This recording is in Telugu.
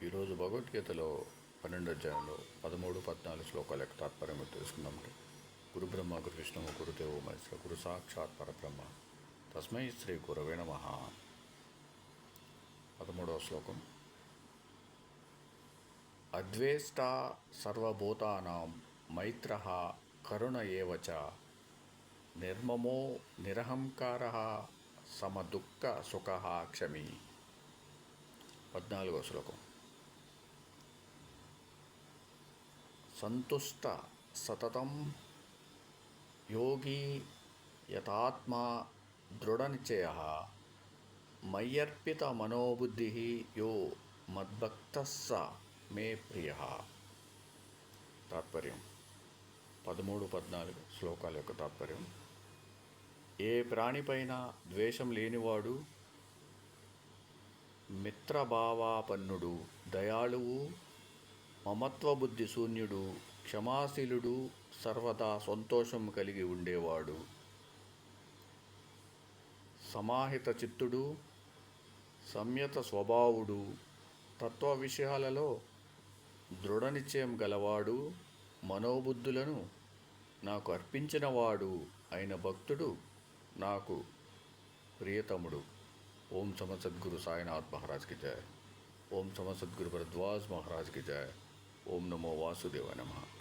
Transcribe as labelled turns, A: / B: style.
A: ఈరోజు భగవద్గీతలో 12 అధ్యాయంలో 13, 14 శ్లోకాల యొక్క తాత్పర్యం తెలుసుకుందామంటే గురు బ్రహ్మ గురు విష్ణువు గురుదేవో మహేశ్వర గురు సాక్షాత్ పరబ్రహ్మ తస్మై శ్రీ గురవే నమః. 13వ శ్లోకం. అద్వేష్టా సర్వభూతానాం మైత్రః కరుణ ఏవ చ నిర్మమో నిరహంకారః సమదుఃఖ సుఖః క్షమి. 14వ శ్లోకం. సంతుష్ట సతతం యోగి యతాత్మా దృఢనిశ్చయః మయ్యర్పిత మనోబుద్ధి యో మద్భక్తః స మే ప్రియః. తాత్పర్యం. 13, 14 శ్లోకాల యొక్క తాత్పర్యం. ఏ ప్రాణిపైన ద్వేషం లేనివాడు మిత్రభావాపన్నుడు, దయాళువు, మమత్వబుద్ధి శూన్యుడు, క్షమాశీలుడు, సర్వదా సంతోషం కలిగి ఉండేవాడు, సమాహిత చిత్తుడు, సంయత స్వభావుడు, తత్వ విషయాలలో దృఢ నిశ్చయం గలవాడు, మనోబుద్ధులను నాకు అర్పించినవాడు అయిన భక్తుడు నాకు ప్రియతముడు. ఓం సమ సద్గురు సాయినాథ్ మహారాజ్ కి జయ. ఓం సమ సద్గురు భరద్వాజ్ మహారాజ్ కి జయ. ఓం నమో వాసుదేవాయ నమః.